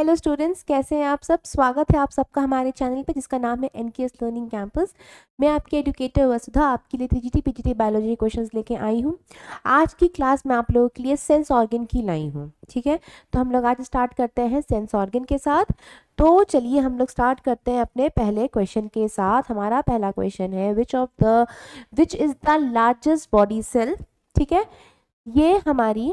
Hello students, कैसे हैं आप सब। स्वागत है आप सबका हमारे चैनल पे जिसका नाम है एनकेएस लर्निंग कैंपस। मैं आपकी एजुकेटर वसुधा आपके लिए टीजीटी पीजीटी बायोलॉजी क्वेश्चंस लेके आई हूँ। आज की क्लास में आप लोगों के लिए सेंस ऑर्गन की लाई हूँ। ठीक है, तो हम लोग आज स्टार्ट करते हैं सेंस ऑर्गन के साथ। तो चलिए हम लोग स्टार्ट करते हैं अपने पहले क्वेश्चन के साथ। हमारा पहला क्वेश्चन है which is the largest body cell. ठीक है, ये हमारी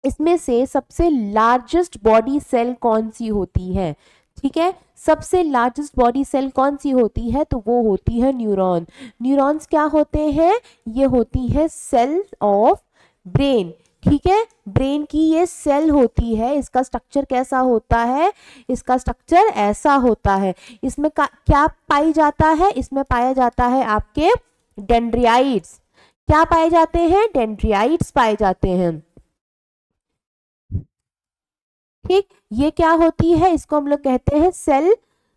इसमें से सबसे लार्जेस्ट बॉडी सेल कौन सी होती है। ठीक है, सबसे लार्जेस्ट बॉडी सेल कौन सी होती है, तो वो होती है न्यूरॉन। न्यूरॉन्स क्या होते हैं, ये होती है सेल ऑफ ब्रेन। ठीक है, ब्रेन की ये सेल होती है। इसका स्ट्रक्चर कैसा होता है, इसका स्ट्रक्चर ऐसा होता है। इसमें क्या पाई जाता है, इसमें पाया जाता है आपके डेंड्रियाइट्स। क्या पाए जाते हैं, डेंड्रियाइट्स पाए जाते हैं। ठीक, ये क्या होती है, इसको हम लोग कहते हैं सेल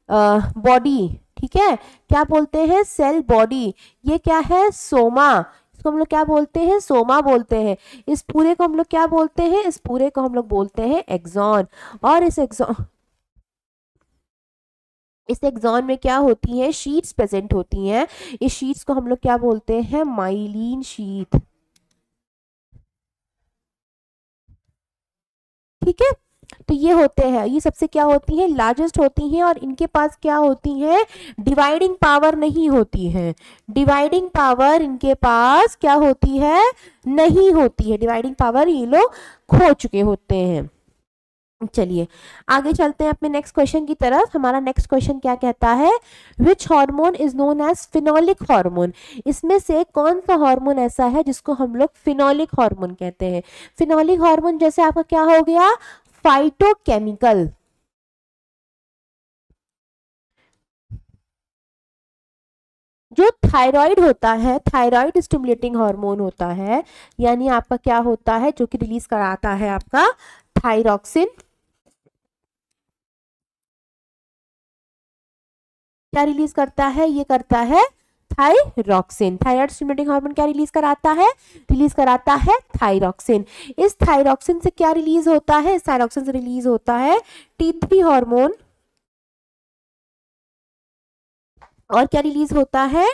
बॉडी। ठीक है, क्या बोलते हैं, सेल बॉडी। ये क्या है, सोमा। इसको हम लोग क्या बोलते हैं, सोमा बोलते हैं। इस पूरे को हम लोग क्या बोलते हैं, इस पूरे को हम लोग बोलते हैं एक्सॉन। और इस एक्सॉन में क्या होती है, शीट्स प्रेजेंट होती हैं। इस शीट्स को हम लोग क्या बोलते हैं, माइलिन शीट। ठीक है, तो ये होते हैं, ये सबसे क्या होती है, लार्जेस्ट होती हैं। और इनके पास क्या होती है, डिवाइडिंग पावर नहीं होती है। डिवाइडिंग पावर इनके पास क्या होती है, नहीं होती है। डिवाइडिंग पावर ये लोग खो चुके होते हैं। चलिए आगे चलते हैं अपने नेक्स्ट क्वेश्चन की तरफ। हमारा नेक्स्ट क्वेश्चन क्या कहता है, which hormone is known as phenolic hormone. इसमें से कौन सा हार्मोन ऐसा है जिसको हम लोग फिनोलिक हार्मोन कहते हैं। फिनोलिक हार्मोन जैसे आपका क्या हो गया, फाइटोकेमिकल। जो थायराइड होता है, थायराइड स्टिमुलेटिंग हार्मोन होता है, यानी आपका क्या होता है, जो कि रिलीज कराता है आपका थायरॉक्सिन। क्या रिलीज करता है, ये करता है थायरॉक्सिन। थायराइड स्टिमुलेटिंग हार्मोन क्या रिलीज कराता है, रिलीज कराता है थायरॉक्सिन। इस थायरॉक्सिन से क्या रिलीज होता है, इस थायरॉक्सिन से रिलीज होता है T3 हार्मोन। और क्या रिलीज होता है,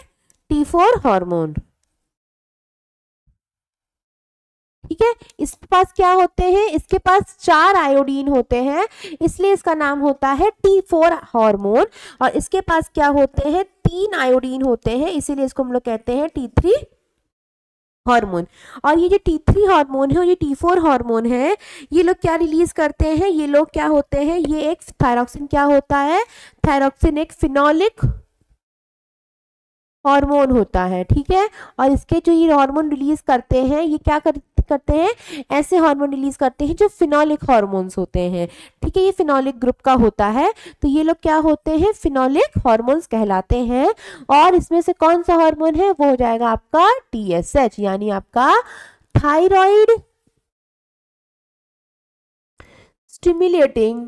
T4 हार्मोन। ठीक है, इसके पास क्या होते हैं, इसके पास 4 आयोडीन होते हैं, इसलिए इसका नाम होता है T4 हार्मोन। और इसके पास क्या होते हैं, 3 आयोडीन होते हैं, इसीलिए इसको हम लोग कहते हैं T3 हार्मोन। और ये जो T3 हार्मोन है और ये T4 हार्मोन है, ये लोग क्या रिलीज करते हैं, ये लोग क्या होते हैं, ये एक थायरॉक्सिन क्या होता है, थायरॉक्सिन एक फिनोलिक हार्मोन होता है। ठीक है, और इसके जो ये हार्मोन रिलीज करते हैं, ये क्या करते हैं, ऐसे हार्मोन रिलीज करते हैं जो फिनोलिक हार्मोन्स होते हैं। ठीक है, ये फिनोलिक ग्रुप का होता है, तो ये लोग क्या होते हैं, फिनोलिक हार्मोन्स कहलाते हैं। और इसमें से कौन सा हार्मोन है, वो हो जाएगा आपका TSH, यानी आपका थायराइड स्टिमुलेटिंग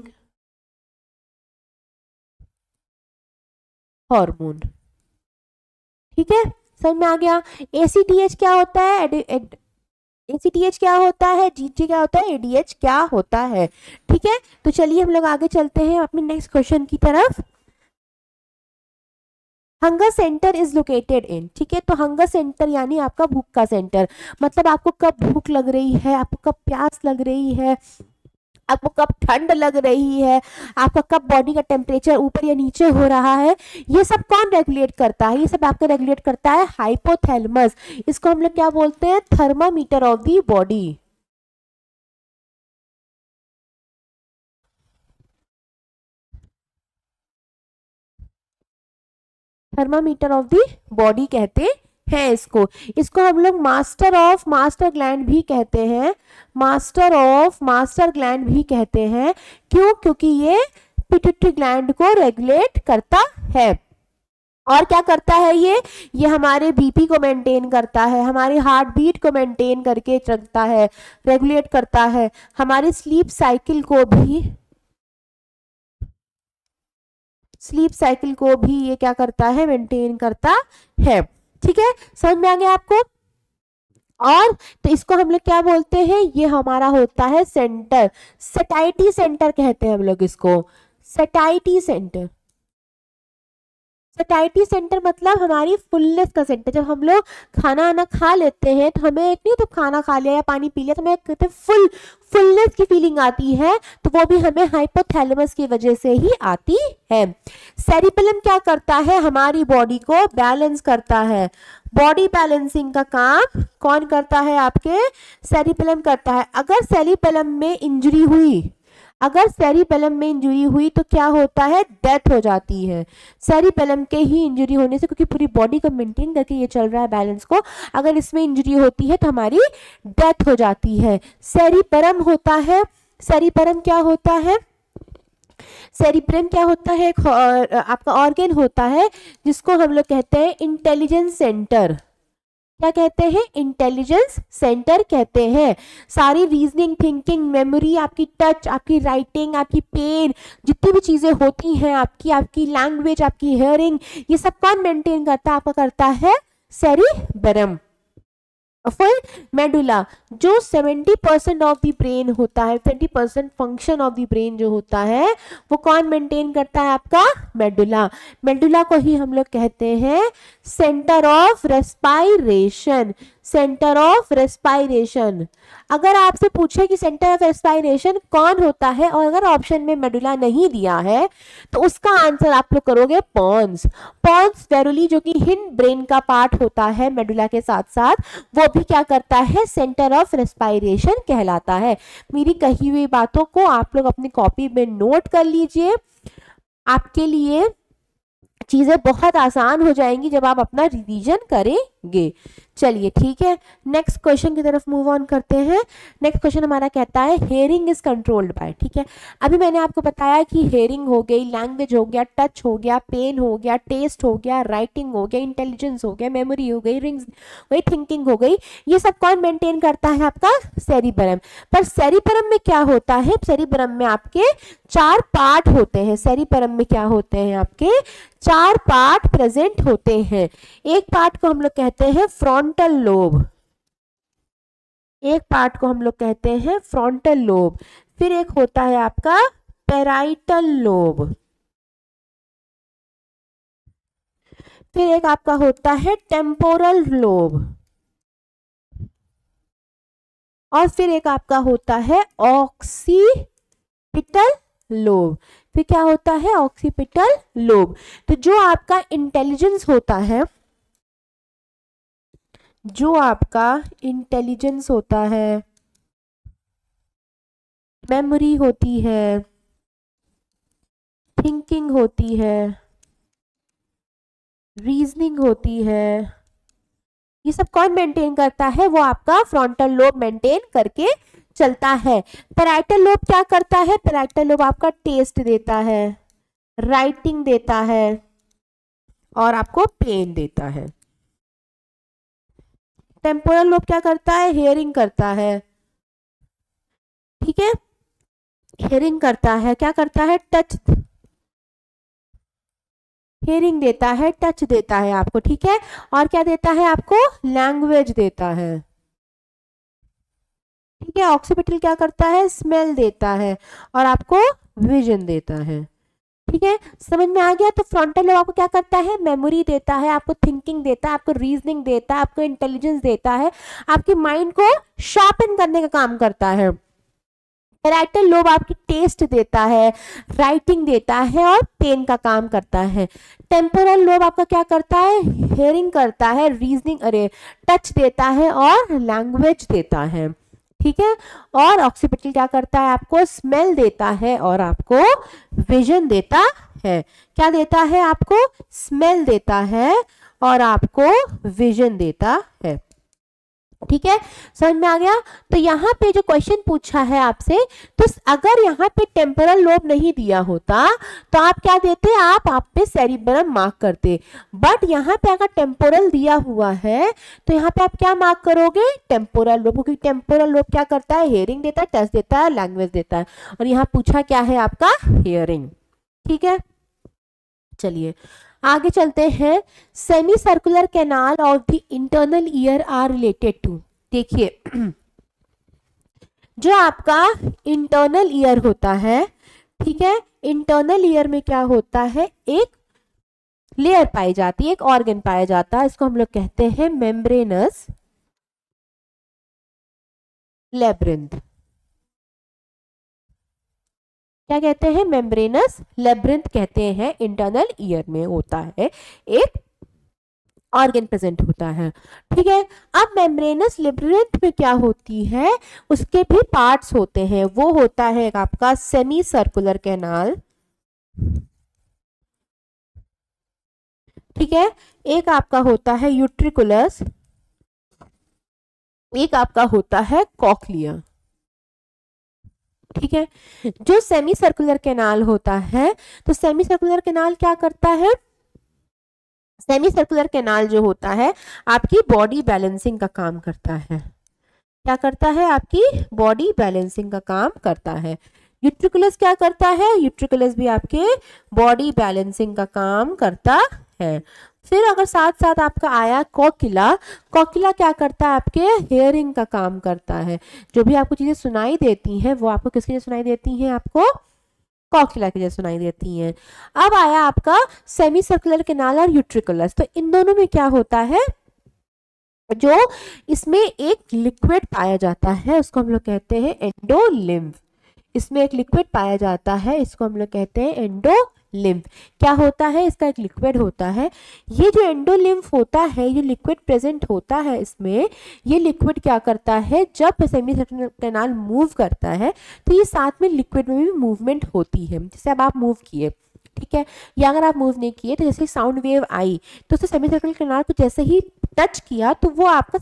हार्मोन। ठीक है, समझ में आ गया। ACTH क्या होता है, ACTH क्या होता है, GT क्या होता है, ADH क्या होता है। ठीक है, तो चलिए हम लोग आगे चलते हैं अपने नेक्स्ट क्वेश्चन की तरफ। Hunger centre is located in. ठीक है, तो हंगर सेंटर यानी आपका भूख का सेंटर, मतलब आपको कब भूख लग रही है, आपको कब प्यास लग रही है, आपको कब ठंड लग रही है, आपका कब बॉडी का टेम्परेचर ऊपर या नीचे हो रहा है, ये सब कौन रेगुलेट करता है, ये सब आपका रेगुलेट करता है हाइपोथैलेमस। इसको हम लोग क्या बोलते हैं, thermometer of the body. Thermometer of the body कहते हैं इसको। इसको हम लोग मास्टर ग्लैंड भी कहते हैं, मास्टर ग्लैंड भी कहते हैं। क्यों, क्योंकि ये पिट्यूटरी ग्लैंड को रेगुलेट करता है। और क्या करता है ये हमारे बीपी को मेंटेन करता है, हमारे हार्ट बीट को मेंटेन करके रखता है, रेगुलेट करता है। हमारे स्लीप साइकिल को भी ये क्या करता है, मेंटेन करता है। ठीक है, समझ में आ गया आपको। और तो इसको हम लोग क्या बोलते हैं, ये हमारा होता है सेंटर, सटाइटी सेंटर कहते हैं हम लोग इसको, सटाइटी सेंटर। सटाइटी सेंटर मतलब हमारी फुलनेस का सेंटर। जब हम लोग खाना आना खा लेते हैं तो हमें एक नहीं, तो खाना खा लिया या पानी पी लिया तो हमें कहते फुलनेस की फीलिंग आती है, तो वो भी हमें हाइपोथैलेमस की वजह से ही आती है। सेरिबेलम क्या करता है, हमारी बॉडी को बैलेंस करता है। बॉडी बैलेंसिंग का काम कौन करता है, आपके सेरिबेलम करता है। अगर सेरिबेलम में इंजरी हुई, अगर सेरिबेलम में इंजरी हुई तो क्या होता है, डेथ हो जाती है। सेरिबेलम के ही इंजरी होने से, क्योंकि पूरी बॉडी को मेंटेन करके ये चल रहा है बैलेंस को, अगर इसमें इंजरी होती है तो हमारी डेथ हो जाती है। सेरिबेलम होता है, सेरिबेलम क्या होता है, सेरिब्रम क्या होता है, आपका ऑर्गन होता है जिसको हम लोग कहते हैं इंटेलिजेंस सेंटर। क्या कहते हैं, इंटेलिजेंस सेंटर कहते हैं। सारी रीजनिंग, थिंकिंग, मेमोरी, आपकी टच, आपकी राइटिंग, आपकी पेन, जितनी भी चीजें होती हैं आपकी, आपकी लैंग्वेज, आपकी हियरिंग, ये सब कौन मेंटेन करता है, आपका करता है सेरिबेलम। फिर मेडुला, जो 70% ऑफ द ब्रेन होता है, 20% फंक्शन ऑफ द ब्रेन जो होता है, वो कौन मेंटेन करता है, आपका मेडुला। मेडुला को ही हम लोग कहते हैं centre of respiration, centre of respiration. अगर आपसे पूछे कि सेंटर ऑफ रेस्पायरेशन कौन होता है, और अगर ऑप्शन में मेडुला नहीं दिया है, तो उसका आंसर आप लोग करोगे पॉन्स। पॉन्स वेरुली, जो कि हिंड ब्रेन का पार्ट होता है मेडुला के साथ साथ, वो भी क्या करता है, सेंटर ऑफ रेस्पायरेशन कहलाता है। मेरी कही हुई बातों को आप लोग अपनी कॉपी में नोट कर लीजिए, आपके लिए चीजें बहुत आसान हो जाएंगी जब आप अपना रिवीजन करेंगे। चलिए ठीक है, नेक्स्ट क्वेश्चन की तरफ मूव ऑन करते हैं। नेक्स्ट क्वेश्चन हमारा कहता है हेयरिंग इज कंट्रोल्ड बाय। ठीक है, अभी मैंने आपको बताया कि हेयरिंग हो गई, लैंग्वेज हो गया, टच हो गया, पेन हो गया, टेस्ट हो गया, राइटिंग हो गया, इंटेलिजेंस हो गया, मेमोरी हो गई, रिंग्स वही, थिंकिंग हो गई, ये सब कौन मेंटेन करता है, आपका सेरिबेलम। पर सेरिबेलम में क्या होता है, सेरिबेलम में आपके 4 पार्ट होते हैं। सेरिबेलम में क्या होते हैं, आपके 4 पार्ट प्रेजेंट होते हैं। एक पार्ट को हम लोग कहते हैं फ्रंटल लोब, एक पार्ट को हम लोग कहते हैं फ्रंटल लोब। फिर एक होता है आपका पैराइटल लोब, फिर एक आपका होता है टेम्पोरल लोब, और फिर एक आपका होता है ऑक्सीपिटल लोब। फिर क्या होता है, ऑक्सीपिटल लोब। तो जो आपका इंटेलिजेंस होता है, जो आपका इंटेलिजेंस होता है, मेमोरी होती है, थिंकिंग होती है, रीजनिंग होती है, ये सब कौन मेंटेन करता है, वो आपका फ्रंटल लोब मेंटेन करके चलता है। पैराइटल लोब क्या करता है, पैराइटल लोब आपका टेस्ट देता है, राइटिंग देता है, और आपको पेन देता है। टेम्पोरल लोब क्या करता है, हियरिंग करता है। ठीक है, हियरिंग करता है, क्या करता है, टच, हियरिंग देता है, टच देता है आपको। ठीक है, और क्या देता है आपको, लैंग्वेज देता है। ठीक है, ऑक्सीपिटल क्या करता है, स्मेल देता है, और आपको विजन देता है। ठीक है, समझ में आ गया। तो फ्रंटल लोब आपको क्या करता है, मेमोरी देता है, आपको थिंकिंग देता है, आपको रीजनिंग देता है, आपको इंटेलिजेंस देता है, आपके माइंड को शार्पन करने का काम करता है। पैराइटल लोब आपकी टेस्ट देता है, राइटिंग देता है, और पेन का काम करता है। टेम्पोरल लोब आपका क्या करता है, हियरिंग करता है, रीजनिंग, अरे टच देता है, और लैंग्वेज देता है। ठीक है, और ऑक्सीपिटल क्या करता है, आपको स्मेल देता है, और आपको विजन देता है। क्या देता है, आपको स्मेल देता है, और आपको विजन देता है। ठीक है, समझ में आ गया। तो यहाँ पे जो क्वेश्चन पूछा है आपसे, तो अगर यहाँ पे टेम्पोरल लोब नहीं दिया होता तो आप क्या देते, आप पे सेरिबेलम मार्क करते। बट यहाँ पे अगर टेम्पोरल दिया हुआ है तो यहाँ पे आप क्या मार्क करोगे, टेम्पोरल लोब, क्योंकि टेम्पोरल लोब क्या करता है, हियरिंग देता है, टच देता है, लैंग्वेज देता है, और यहाँ पूछा क्या है, आपका हियरिंग। ठीक है, चलिए आगे चलते हैं। Semi circular canal of the internal ear are related to. देखिए जो आपका इंटरनल ईयर होता है, ठीक है, इंटरनल ईयर में क्या होता है, एक लेयर पाई जाती है, एक ऑर्गन पाया जाता है, इसको हम लोग कहते हैं मेम्ब्रेनस लेब्रिंथ। क्या कहते हैं, मेम्ब्रेनस लेब्रिंथ कहते हैं। इंटरनल ईयर में होता है, एक ऑर्गन प्रेजेंट होता है, ठीक है। अब मेम्ब्रेनस लेब्रिंथ में क्या होती है, उसके भी पार्ट्स होते हैं। वो होता है आपका सेमी सर्कुलर कैनाल, ठीक है, एक आपका होता है यूट्रिकुलस, एक आपका होता है कॉक्लिया, ठीक है। जो सेमी सर्कुलर कैनाल होता है, तो सेमी सर्कुलर कैनाल क्या करता है, सेमी सर्कुलर कैनाल जो होता है आपकी बॉडी बैलेंसिंग का काम करता है। क्या करता है, आपकी बॉडी बैलेंसिंग का काम करता है। यूट्रिकुलस क्या करता है, यूट्रिकुलस भी आपके बॉडी बैलेंसिंग का काम करता है। फिर अगर साथ साथ आपका आया कॉक्युला, कॉक्युला क्या करता है, आपके हेयरिंग का काम करता है। जो भी आपको चीजें सुनाई देती हैं वो आपको किसके लिए सुनाई देती हैं, आपको कॉक्युला के जैसे सुनाई देती हैं। अब आया आपका सेमी सर्कुलर कैनाल और यूट्रिकुलस, तो इन दोनों में क्या होता है, जो इसमें एक लिक्विड पाया जाता है उसको हम लोग कहते हैं एंडोलिम्फ। इसमें एक लिक्विड पाया जाता है, इसको हम लोग कहते हैं एंडोलिम्फ। क्या होता है, इसका एक लिक्विड होता है। ये जो एंडोलिम्फ होता है, ये लिक्विड प्रेजेंट होता है इसमें, ये लिक्विड क्या करता है, जब सेमी सर्कुलर कैनाल मूव करता है तो ये साथ में लिक्विड में भी मूवमेंट होती है। जैसे अब आप मूव किए, ठीक है, या अगर आप मूव नहीं किए तो जैसे साउंड वेव आई तो उससे सेमी सर्कुलर कैनाल को जैसे ही टच किया तो वो आपका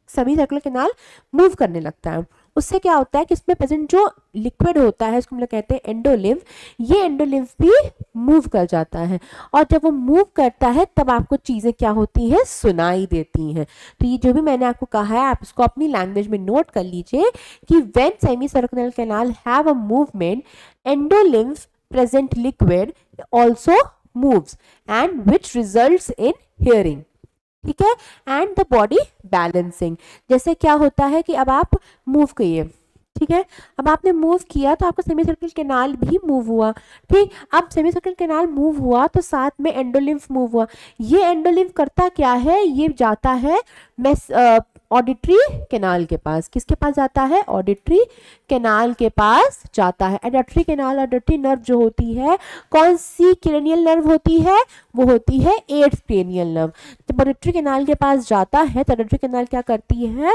सेमी सर्कुलर कैनाल मूव करने लगता है। उससे क्या होता है कि इसमें प्रेजेंट जो लिक्विड होता है उसको हम लोग कहते हैं एंडोलिम्फ, ये एंडोलिम्फ भी मूव कर जाता है। और जब वो मूव करता है तब आपको चीज़ें क्या होती हैं, सुनाई देती हैं। तो ये जो भी मैंने आपको कहा है आप इसको अपनी लैंग्वेज में नोट कर लीजिए कि when semi circular canal have a movement, endolymph present liquid also moves and which results in hearing, ठीक है, एंड द बॉडी बैलेंसिंग। जैसे क्या होता है कि अब आप मूव किए, ठीक है, अब आपने मूव किया तो आपका सेमी सर्कुलर कैनाल भी मूव हुआ, ठीक। अब सेमी सर्कुलर कैनाल मूव हुआ तो साथ में एंडोलिम्फ मूव हुआ। ये एंडोलिम्फ करता क्या है, ये जाता है ऑडिटरी कैनाल के पास। किसके पास जाता है, ऑडिटरी कैनाल के पास जाता है। ऑडिटरी कैनाल, ऑडिटरी नर्व जो होती है, कौन सी क्रेनियल नर्व होती है, वो होती है 8th क्रेनियल नर्व। जब ऑडिटरी कैनाल के पास जाता है तो ऑडिटरी कैनाल क्या करती है,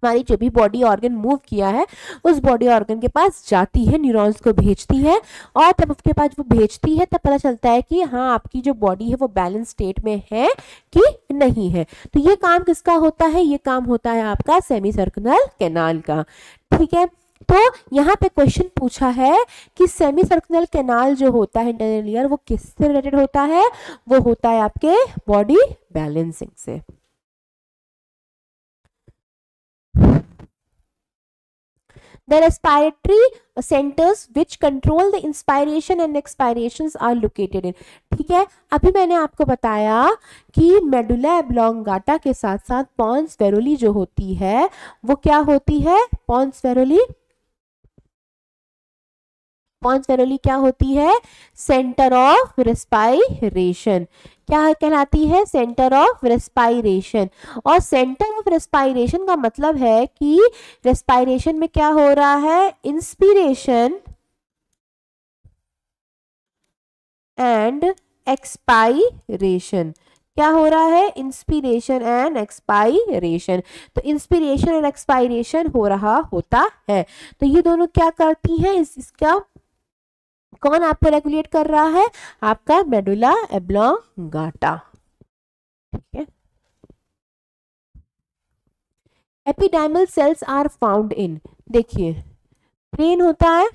हमारी जो भी बॉडी ऑर्गन मूव किया है उस बॉडी ऑर्गन के पास जाती है, न्यूरॉन्स को भेजती है, और तब उसके पास वो भेजती है तब पता चलता है कि हाँ आपकी जो बॉडी है वो बैलेंस स्टेट में है कि नहीं है। तो ये काम किसका होता है, ये काम होता है आपका सेमी सर्कुलर कैनाल का, ठीक है। तो यहाँ पे क्वेश्चन पूछा है कि सेमी सर्कुलर कैनाल जो होता है इंटरनल ईयर वो किससे रिलेटेड होता है, वो होता है आपके बॉडी बैलेंसिंग से। The respiratory centers which control the inspiration and expirations are located in, ठीक है। अभी मैंने आपको बताया कि मेडुला ऑब्लोंगाटा के साथ साथ पॉन्स वेरोली जो होती है वो क्या होती है, पॉन्स वेरोली, पॉन्स वेरोली क्या होती है, सेंटर ऑफ रेस्पायरेशन। क्या कहलाती है, सेंटर ऑफ रेस्पायरेशन। और सेंटर ऑफ रेस्पायरेशन का मतलब है कि रेस्पायरेशन में क्या हो रहा है, इंस्पिरेशन एंड एक्सपायरेशन। क्या हो रहा है, इंस्पिरेशन एंड एक्सपायरेशन। तो इंस्पिरेशन और एक्सपायरेशन हो रहा होता है। तो ये दोनों क्या करती हैं, इसका कौन आपको रेगुलेट कर रहा है, आपका मेडुला ऑब्लोंगाटा, ठीक है। Ependymal cells are found in, देखिए ब्रेन होता है,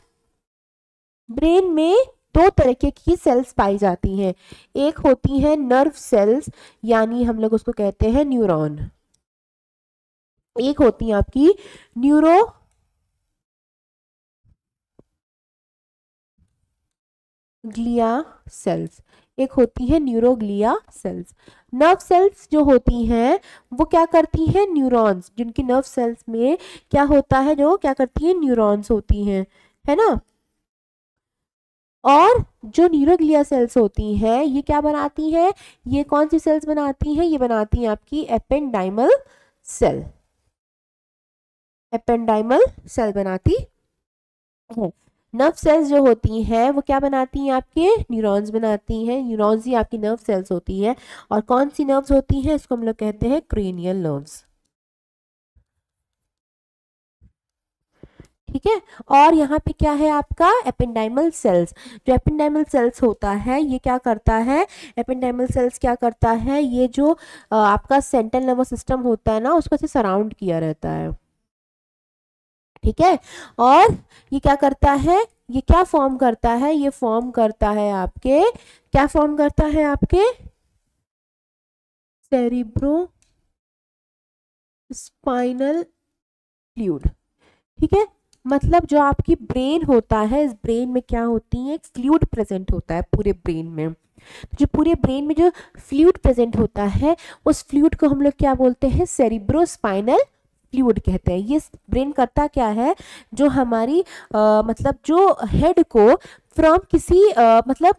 ब्रेन में दो तरीके की सेल्स पाई जाती हैं। एक होती है नर्व सेल्स, यानी हम लोग उसको कहते हैं न्यूरॉन। एक होती है आपकी न्यूरो ग्लिया सेल्स, एक होती है न्यूरोग्लिया सेल्स। नर्व सेल्स जो होती हैं वो क्या करती हैं, न्यूरॉन्स, जिनकी नर्व सेल्स में क्या होता है, जो क्या करती है, न्यूरॉन्स होती हैं, है ना। और जो न्यूरोग्लिया सेल्स होती हैं ये क्या बनाती हैं, ये कौन सी सेल्स बनाती हैं, ये बनाती हैं आपकी एपेंडाइमल सेल, एपेंडाइमल सेल बनाती है। नर्व सेल्स जो होती हैं वो क्या बनाती हैं, आपके न्यूरॉन्स बनाती हैं, न्यूरॉन्स ही आपकी नर्व सेल्स होती हैं। और कौन सी नर्व्स होती हैं, इसको हम लोग कहते हैं क्रेनियल नर्व्स, ठीक है। और यहाँ पे क्या है आपका एपेंडाइमल सेल्स, जो एपेंडाइमल सेल्स होता है ये क्या करता है, एपेंडाइमल सेल्स क्या करता है, ये जो आपका सेंट्रल नर्वस सिस्टम होता है ना उसको से सराउंड किया रहता है, ठीक है। और ये क्या करता है, ये क्या फॉर्म करता है, ये फॉर्म करता है आपके, क्या फॉर्म करता है आपके, सेरिब्रो स्पाइनल फ्लूइड, ठीक है। मतलब जो आपकी ब्रेन होता है, इस ब्रेन में क्या होती है, एक फ्लूइड प्रेजेंट होता है पूरे ब्रेन में। जो पूरे ब्रेन में जो फ्लूइड प्रेजेंट होता है उस फ्लूइड को हम लोग क्या बोलते हैं, सेरिब्रो स्पाइनल फ्लूइड कहते हैं। ये ब्रेन करता क्या है, जो हमारी मतलब जो हेड को फ्रॉम किसी मतलब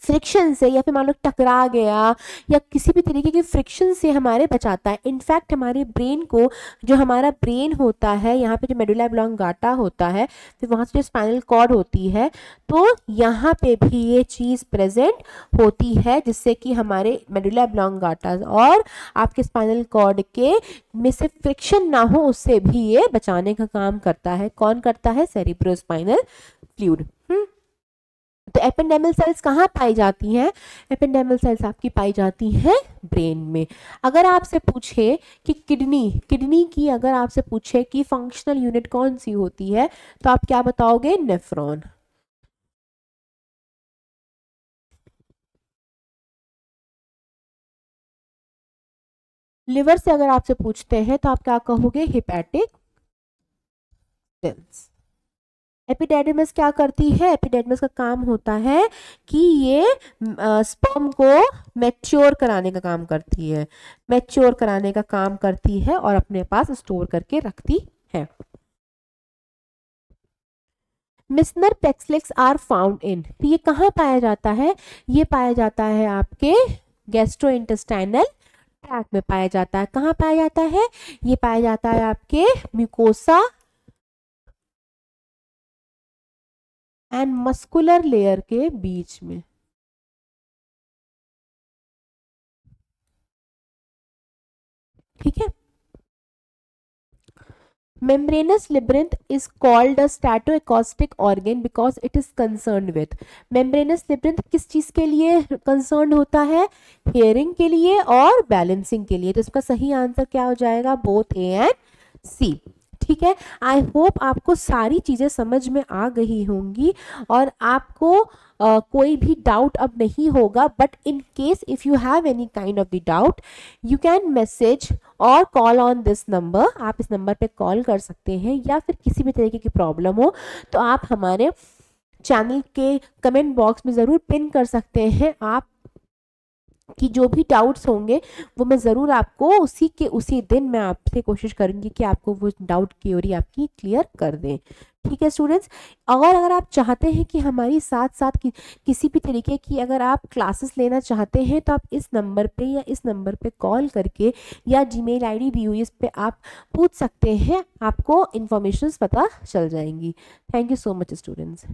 फ्रिक्शन से, या फिर मान लो टकरा गया या किसी भी तरीके की फ्रिक्शन से हमारे बचाता है। इनफैक्ट हमारे ब्रेन को, जो हमारा ब्रेन होता है, यहाँ पे जो मेडुला ऑब्लोंगाटा होता है, फिर वहाँ से जो स्पाइनल कॉर्ड होती है, तो यहाँ पे भी ये चीज़ प्रेजेंट होती है जिससे कि हमारे मेडुला ऑब्लोंगाटा और आपके स्पाइनल कॉर्ड के में से फ्रिक्शन ना हो, उससे भी ये बचाने का काम करता है। कौन करता है, सेरिब्रोस्पाइनल फ्लूइड। तो एपेंडाइमल सेल्स कहाँ पाई जाती हैं, एपेंडाइमल सेल्स आपकी पाई जाती हैं ब्रेन में। अगर आपसे पूछे कि किडनी की अगर आपसे पूछे कि फंक्शनल यूनिट कौन सी होती है, तो आप क्या बताओगे, नेफ्रॉन। लिवर से अगर आपसे पूछते हैं तो आप क्या कहोगे, हेपेटिक सेल्स। एपिडेर्मिस क्या करती है, एपिडेर्मिस का काम होता है कि ये स्पर्म को मैच्योर कराने का काम करती है, मैच्योर कराने का काम करती है और अपने पास स्टोर करके रखती है। मिसनर पेक्सलेक्स आर फाउंड इन, तो ये कहाँ पाया जाता है, ये पाया जाता है आपके गैस्ट्रोइंटेस्टाइनल ट्रैक्ट में पाया जाता है। कहाँ पाया जाता है, ये पाया जाता है आपके म्यूकोसा एंड मस्कुलर लेयर के बीच में, ठीक है। membranous labyrinth is called a statoacoustic organ because it is concerned with, membranous labyrinth किस चीज के लिए concerned होता है, hearing के लिए और balancing के लिए। तो इसका सही आंसर क्या हो जाएगा, both A and C, ठीक है। आई होप आपको सारी चीज़ें समझ में आ गई होंगी और आपको कोई भी डाउट अब नहीं होगा। But in case if you have any kind of the doubt you can message और कॉल ऑन दिस नंबर, आप इस नंबर पे कॉल कर सकते हैं, या फिर किसी भी तरीके की प्रॉब्लम हो तो आप हमारे चैनल के कमेंट बॉक्स में ज़रूर पिन कर सकते हैं। आप कि जो भी डाउट्स होंगे वो मैं ज़रूर आपको उसी दिन मैं आपसे कोशिश करूँगी कि आपको वो डाउट क्यूरी आपकी क्लियर कर दें, ठीक है स्टूडेंट्स। अगर आप चाहते हैं कि हमारी साथ साथ किसी भी तरीके की अगर आप क्लासेस लेना चाहते हैं तो आप इस नंबर पे या इस नंबर पे कॉल करके या जीमेल आईडी दी हुई इस पे आप पूछ सकते हैं, आपको इन्फॉर्मेशन पता चल जाएंगी। Thank you so much students.